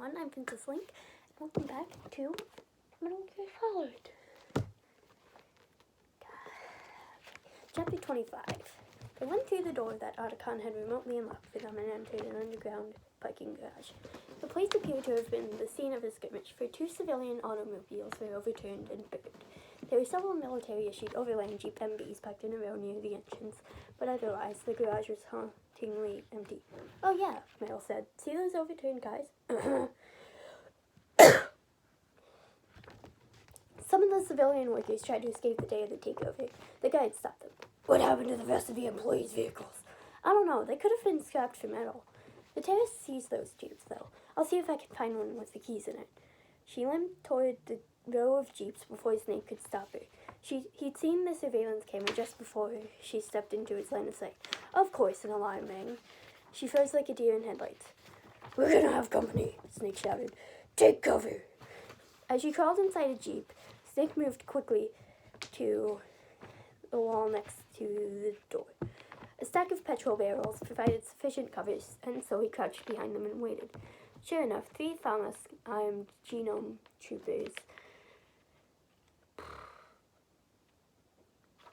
everyone, I'm Princess Link, and welcome back to Metal Gear Solid. Chapter 25. They went through the door that Otacon had remotely unlocked for them and entered an underground parking garage. The place appeared to have been the scene of a skirmish, for 2 civilian automobiles were overturned and burned. There were several military-issued overland Jeep MBs parked in a row near the entrance, but otherwise the garage was hauntingly empty. "Oh yeah," Meryl said. "See those overturned cars?" Some of the civilian workers tried to escape the day of the takeover. The guide stopped them. "What happened to the rest of the employees' vehicles?" "I don't know. They could have been scrapped for metal." "The terrorists seized those Jeeps, though. I'll see if I can find one with the keys in it." She limped toward the row of Jeeps before Snake could stop her. He'd seen the surveillance camera just before she stepped into his line of sight. Of course, an alarm rang. She froze like a deer in headlights. "We're gonna have company," Snake shouted. "Take cover." As she crawled inside a Jeep, Snake moved quickly to the wall next to the door. A stack of petrol barrels provided sufficient cover, and so he crouched behind them and waited. Sure enough, 3 Thanos armed genome troopers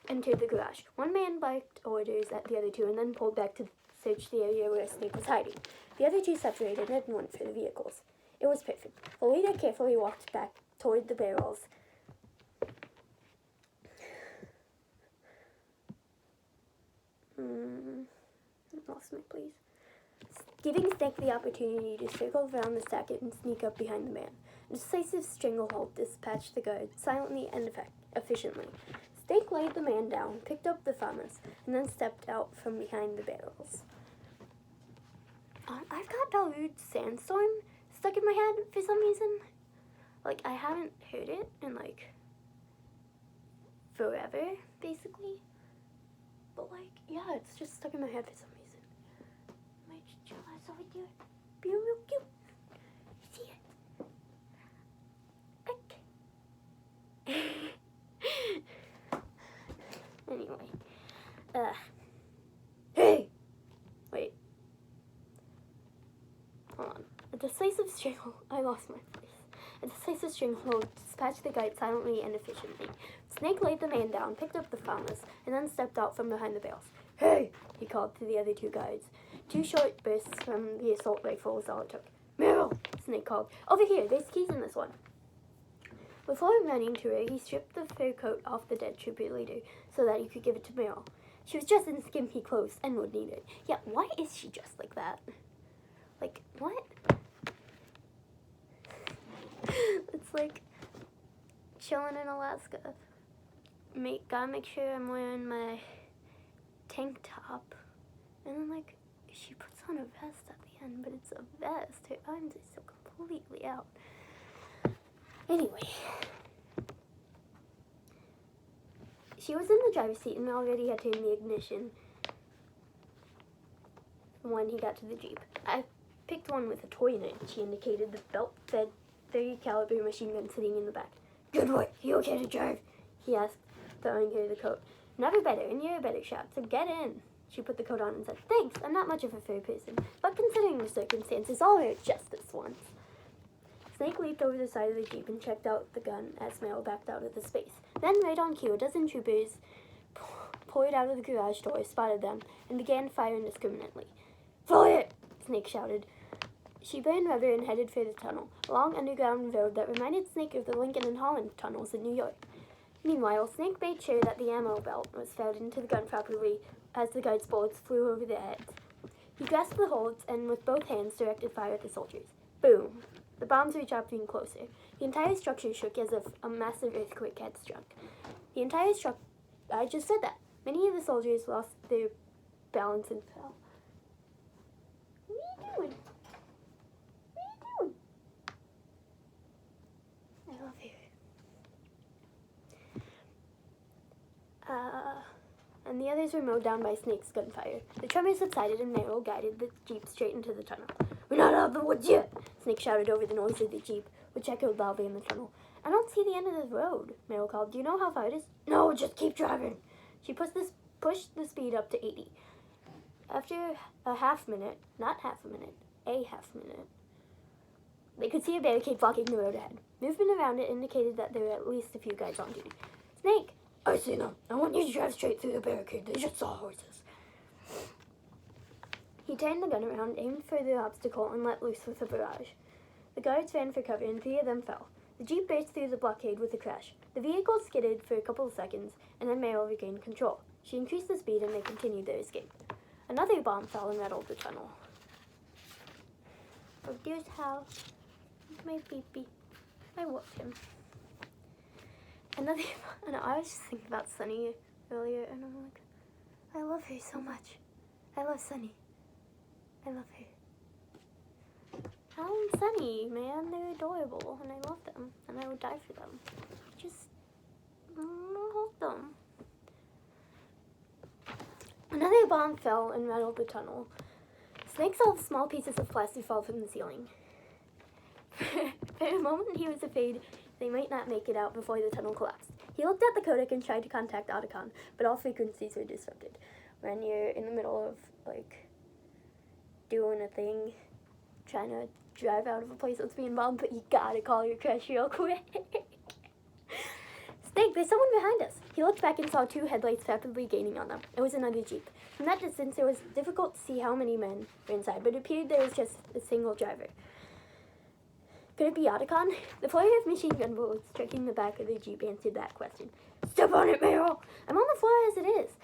entered the garage. One man barked orders at the other 2 and then pulled back to search the area where Snake was hiding. The other 2 separated and went for the vehicles. It was perfect. The leader carefully walked back toward the barrels. Lost my place. Giving Snake the opportunity to circle around the stack and sneak up behind the man. A decisive stranglehold dispatched the guard silently and efficiently. Snake laid the man down, picked up the Thanos, and then stepped out from behind the barrels. I've got Darude's Sandstorm stuck in my head for some reason. Like, I haven't heard it in, forever, basically. But, yeah, it's just stuck in my head for some reason. My chihuahua's over there. Be real cute. See it? Anyway. Hey! Wait. Hold on. I lost my place. A decisive stranglehold dispatched the guide silently and efficiently. Snake laid the man down, picked up the Thanos, and then stepped out from behind the barrels. "Hey!" he called to the other 2 guards. 2 short bursts from the assault rifle was all it took. "Meryl!" Snake called. "Over here! There's keys in this one." Before running to her, he stripped the fur coat off the dead trooper leader so that he could give it to Meryl. She was just in skimpy clothes and would need it. Yeah, why is she just like that? What? It's like chilling in Alaska. Gotta make sure I'm wearing my tank top. And then, she puts on a vest at the end, but it's a vest. Her arms are so completely out. Anyway. She was in the driver's seat and already had turned the ignition when he got to the Jeep. "I picked one with a toy in it," she indicated the belt-fed .30 caliber machine gun sitting in the back. "Good boy. You okay to drive?" he asked, throwing her the coat. "Never better, and you're a better shot, so get in." She put the coat on and said, "Thanks, I'm not much of a fur person, but considering the circumstances, I'll wear it just this once." Snake leaped over the side of the Jeep and checked out the gun as Meryl backed out of the space. Then, right on cue, a dozen troopers poured out of the garage door, spotted them, and began firing indiscriminately. "Fire it!" Snake shouted. She burned rubber and headed for the tunnel, a long underground road that reminded Snake of the Lincoln and Holland tunnels in New York. Meanwhile, Snake made sure that the ammo belt was fed into the gun properly as the guard's bullets flew over their heads. He grasped the holds and with both hands directed fire at the soldiers. Boom! The bombs were dropping closer. The entire structure shook as if a massive earthquake had struck. I just said that. Many of the soldiers lost their balance and fell. What are you doing? I love you. And the others were mowed down by Snake's gunfire. The tremors subsided and Meryl guided the Jeep straight into the tunnel. "We're not out of the woods yet," Snake shouted over the noise of the Jeep, which echoed loudly in the tunnel. "I don't see the end of the road," Meryl called. "Do you know how far it is?" "No, just keep driving." She pushed the speed up to 80. After a half minute, They could see a barricade blocking the road ahead. Movement around it indicated that there were at least a few guys on duty. Snake! I see them. I want you to drive straight through the barricade. They just saw horses. He turned the gun around, aimed for the obstacle, and let loose with a barrage. The guards ran for cover, and 3 of them fell. The jeep burst through the blockade with a crash. The vehicle skidded for a couple of seconds, and then Meryl regained control. She increased the speed, and they continued their escape. Another bomb fell and rattled the tunnel. Oh, dear's Hal. My baby. I love him. And I was just thinking about Sunny earlier, and I'm like, I love her so much. I love Sunny. I love her. Hal and Sunny, man, they're adorable, and I love them, and I would die for them. Just hold them. Another bomb fell and rattled the tunnel. Snake saw small pieces of plastic fall from the ceiling. For a moment, he was afraid they might not make it out before the tunnel collapsed. He looked at the codec and tried to contact Otacon, but all frequencies were disrupted. When you're in the middle of, like, doing a thing, trying to drive out of a place that's being bombed, but you gotta call your crush real quick. Snake, there's someone behind us. He looked back and saw 2 headlights rapidly gaining on them. It was another jeep. From that distance, it was difficult to see how many men were inside, but it appeared there was just a single driver. Could it be Otacon? The flurry of machine gun bullets striking the back of the jeep answered that question. Step on it, Meryl! I'm on the floor as it is.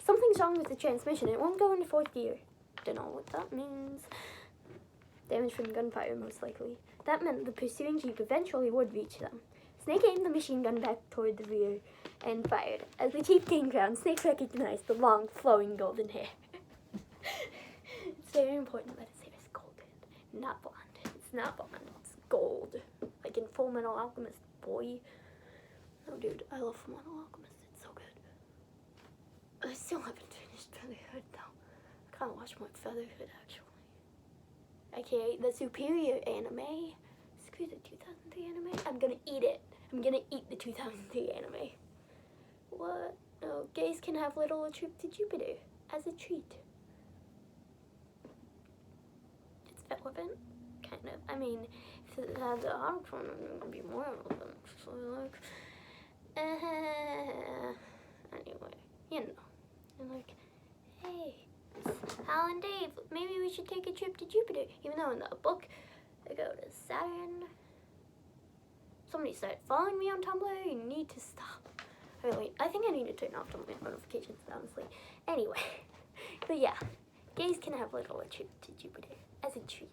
Something's wrong with the transmission. It won't go into 4th gear. Don't know what that means. Damage from gunfire, most likely. That meant the pursuing jeep eventually would reach them. Snake aimed the machine gun back toward the rear and fired. As the jeep gained ground, Snake recognized the long, flowing golden hair. It's very important that his hair is golden, not blonde. It's not blonde. Gold, like in Full Metal Alchemist, boy. Oh, dude, I love Full Metal Alchemist. It's so good. I still haven't finished Featherhood, though. I kind of watched more Featherhood, actually. Okay, the superior anime. Screw the 2003 anime. I'm gonna eat it. I'm gonna eat the 2003 anime. What? No, gays can have little a trip to Jupiter as a treat. It's relevant, kind of. I mean, if it had the Otacon, it would be more relevant. So, like, anyway, you know. And like, hey, Hal and Dave, maybe we should take a trip to Jupiter. Even though in the book, they go to Saturn. Somebody started following me on Tumblr. You need to stop. Really, I think I need to turn off Tumblr notifications, honestly. Anyway, but yeah, gays can have little a trip to Jupiter as a treat.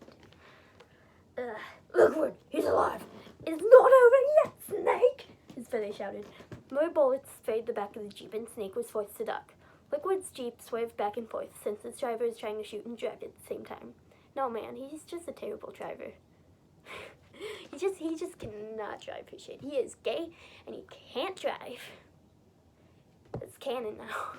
Liquid, he's alive. It's not over yet, Snake! His brother shouted. More bullets sprayed the back of the jeep, and Snake was forced to duck. Liquid's jeep swerved back and forth, since its driver was trying to shoot and direct at the same time. No, man, he's just a terrible driver. he just cannot drive for shit. He is gay, and he can't drive. It's canon now.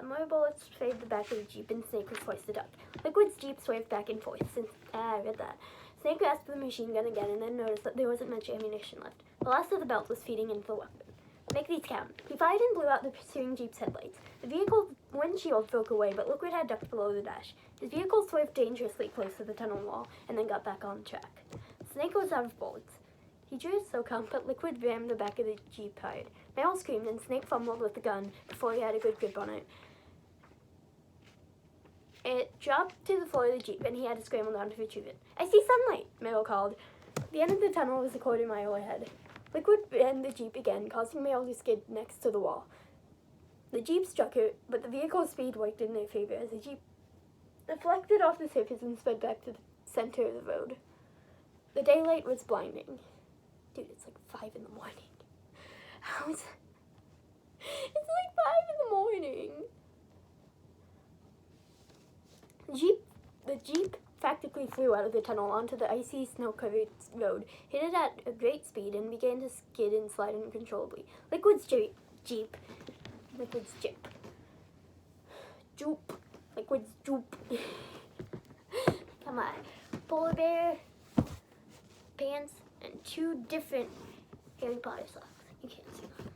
More bullets sprayed the back of the jeep, and Snake was forced to duck. Liquid's jeep swerved back and forth, since, I read that. Snake grasped the machine gun again, and then noticed that there wasn't much ammunition left. The last of the belt was feeding into the weapon. Make these count. He fired and blew out the pursuing jeep's headlights. The vehicle's windshield broke away, but Liquid had ducked below the dash. His vehicle swerved dangerously close to the tunnel wall, and then got back on track. Snake was out of bullets. He drew his SOCOM, but Liquid rammed the back of the jeep hard. Meryl screamed, and Snake fumbled with the gun before he had a good grip on it. It dropped to the floor of the jeep, and he had to scramble down to retrieve it. I see sunlight, Meryl called. The end of the tunnel was a quarter-mile ahead. Liquid ran the jeep again, causing Meryl to skid next to the wall. The jeep struck her, but the vehicle's speed worked in their favor as the jeep deflected off the surface and sped back to the center of the road. The daylight was blinding. Dude, it's like 5 in the morning. How is it? It's like 5 in the morning. The jeep practically flew out of the tunnel onto the icy, snow-covered road, hit it at a great speed, and began to skid and slide uncontrollably. Liquid's jeep. Joop. Liquid's joop. Come on. Polar bear pants and 2 different Harry Potter socks. You can't see them.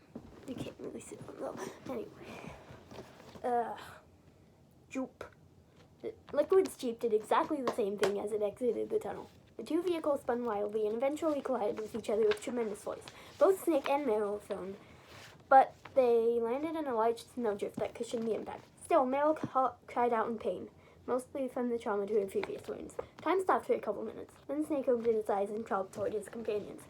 You can't really see them though. Anyway. Joop. Liquid's Jeep did exactly the same thing as it exited the tunnel. The two vehicles spun wildly and eventually collided with each other with tremendous force. Both Snake and Meryl were thrown, but they landed in a large snowdrift that cushioned the impact. Still, Meryl cried out in pain, mostly from the trauma to her previous wounds. Time stopped for a couple minutes. Then Snake opened his eyes and crawled toward his companions.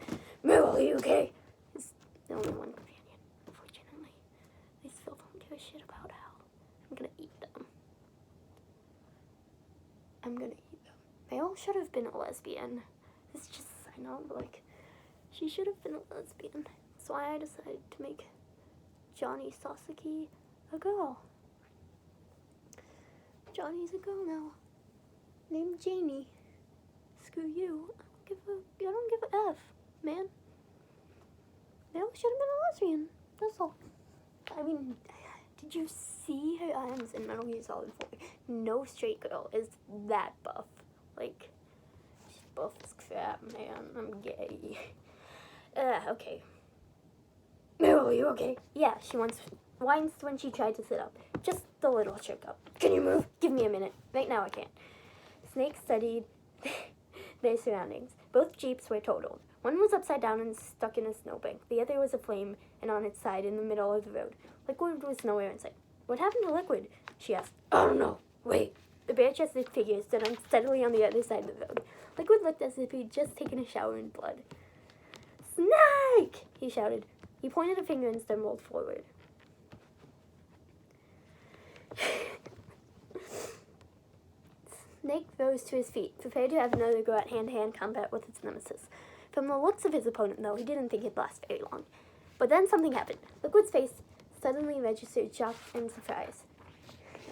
Meryl, are you okay? He's the only one companion, unfortunately. They still don't give a shit about Hal. I'm gonna eat them. Meryl should have been a lesbian. It's just, I know, like, she should have been a lesbian. That's why I decided to make Johnny Sasaki a girl. Johnny's a girl now. Named Janie. Screw you. I don't give a F, man. Meryl should have been a lesbian. That's all. I mean, did you see her arms in Metal Gear Solid 4? No straight girl is that buff. Like, she's buff as crap, man. I'm gay. Okay. Meryl, are you okay? Yeah, she whines when she tried to sit up. Just a little shook up. Can you move? Give me a minute. Right now I can't. Snake studied their surroundings. Both Jeeps were totaled. One was upside down and stuck in a snowbank. The other was aflame and on its side in the middle of the road. Liquid was nowhere in sight. What happened to Liquid? She asked. I don't know. Wait. The bare-chested figure stood unsteadily on the other side of the road. Liquid looked as if he'd just taken a shower in blood. Snake! He shouted. He pointed a finger and stumbled forward. Snake rose to his feet, prepared to have another go at hand-to-hand combat with its nemesis. From the looks of his opponent, though, he didn't think it'd last very long. But then something happened. Liquid's face suddenly registered shock and surprise.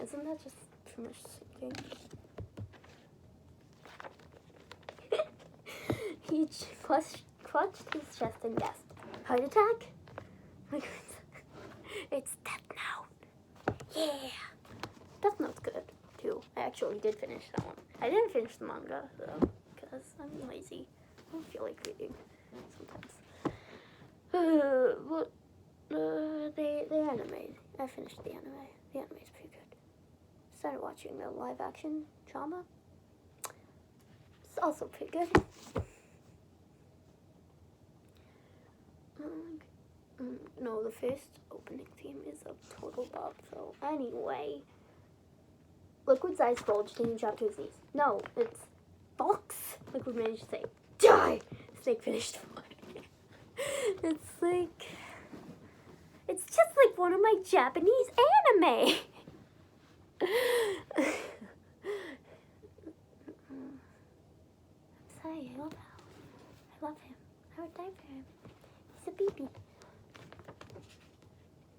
Isn't that just too much thinking? He clutched his chest and gasped. Heart attack? It's Death Note. Yeah. Death Note's good, too. I actually did finish that one. I didn't finish the manga, though, because I'm lazy. I don't feel like reading sometimes. The anime. I finished the anime. The anime's pretty good. Started watching the live-action drama. It's also pretty good. No, the first opening theme is a total bop, so anyway. Liquid's eyes bulged and he dropped to his knees. No, it's Fox, Liquid managed to say. Die! Snake finished. It's just like one of my Japanese anime. I'm sorry, I love Hal. I love him. I would die for him. He's a baby.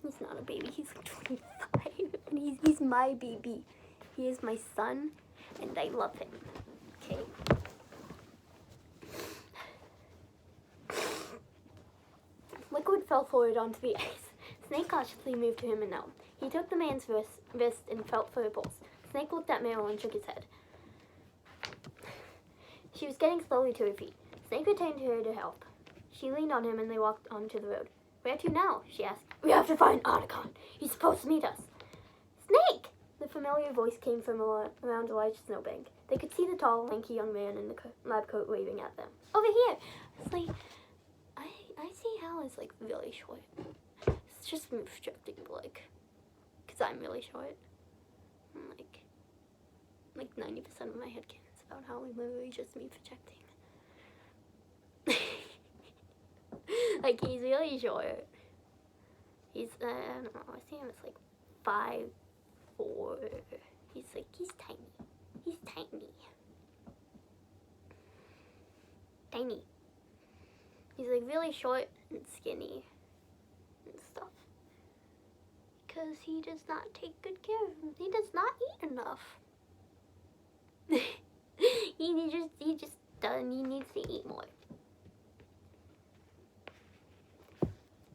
He's not a baby, he's like 25. And he's my baby. He is my son, and I love him. Okay? Liquid fell forward onto the ice. Snake cautiously moved to him and knelt. He took the man's wrist and felt for a pulse. Snake looked at Meryl and shook his head. She was getting slowly to her feet. Snake returned to her to help. She leaned on him and they walked onto the road. Where to now? She asked. We have to find Otacon. He's supposed to meet us. Snake! The familiar voice came from around a large snowbank. They could see the tall, lanky young man in the lab coat waving at them. Over here! It's like, I see Hal as like really short. It's just me projecting, like, because I'm really short. And like 90% of my headcanon's about how we literally just me projecting. Like, he's really short. He's, I don't know, I see him as like 5'4". He's tiny. He's tiny. Tiny. He's like really short and skinny and stuff. Because he does not take good care of him. He does not eat enough. he just doesn't. He needs to eat more.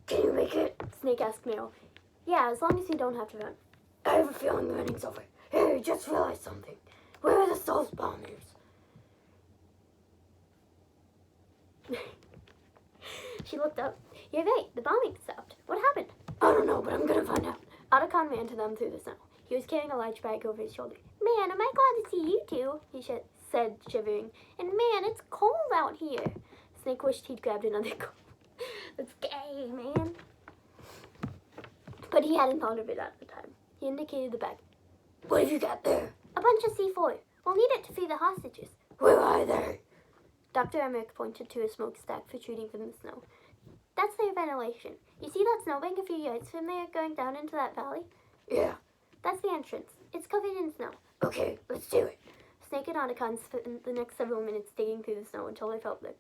Can you make it? Snake asked Meryl. Yeah, as long as you don't have to run. I have a feeling the running's over. Hey, just realized something. Where are the Souls bombers? She looked up. You're right, the bombing stopped. What happened? I don't know, but I'm gonna find out. Otacon ran to them through the snow. He was carrying a large bag over his shoulder. Man, am I glad to see you two, he said, shivering. And man, it's cold out here. Snake wished he'd grabbed another coat. That's gay, man. But he hadn't thought of it at the time. He indicated the bag. What have you got there? A bunch of C4. We'll need it to feed the hostages. Where are they? Dr. Emmerich pointed to a smokestack protruding from the snow. That's their ventilation. You see that snowbank a few yards from there going down into that valley? Yeah. That's the entrance. It's covered in snow. Okay, let's do it. Snake and Otacon spent the next several minutes digging through the snow until they felt the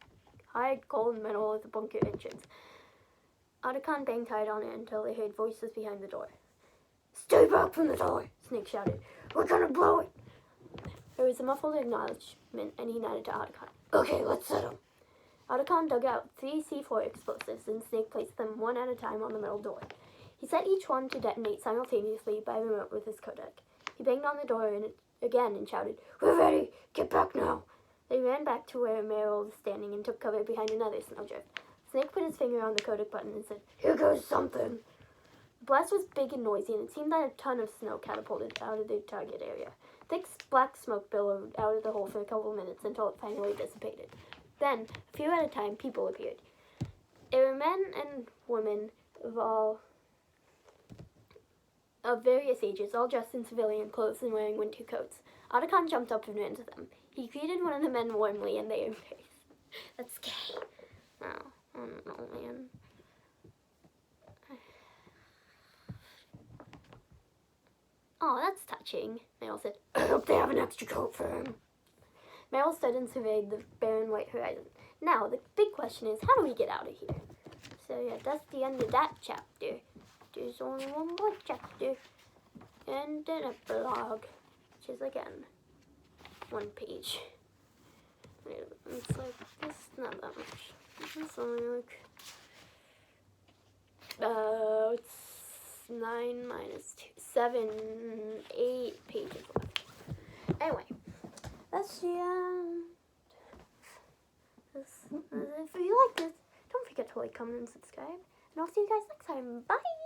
hard, cold metal of the bunker entrance. Otacon banged hard on it until they heard voices behind the door. Stay back from the door, Snake shouted. We're gonna blow it. There was a muffled acknowledgement, and he nodded to Otacon. Okay, let's set them. Otacon dug out 3 C4 explosives, and Snake placed them one at a time on the metal door. He set each one to detonate simultaneously by remote with his Kodak. He banged on the door again and shouted, We're ready! Get back now! They ran back to where Meryl was standing and took cover behind another snowdrift. Snake put his finger on the Kodak button and said, Here goes something! The blast was big and noisy, and it seemed that a ton of snow catapulted out of the target area. Thick black smoke billowed out of the hole for a couple of minutes until it finally dissipated. Then, a few at a time, people appeared. There were men and women of various ages, all dressed in civilian clothes and wearing winter coats. Otacon jumped up and ran to them. He greeted one of the men warmly, and they embraced. That's gay. No, I don't know, man. Oh, that's touching, Meryl said. I hope they have an extra coat for him. Meryl stood and surveyed the barren white horizon. Now, the big question is, how do we get out of here? So, yeah, that's the end of that chapter. There's only one more chapter. And then a blog, which is, again, 1 page. It's like, it's not that much. It's only like, it's 9 minus 2, 7, 8 pages left. Anyway, that's the, if you like this, don't forget to like, comment, and subscribe. And I'll see you guys next time. Bye!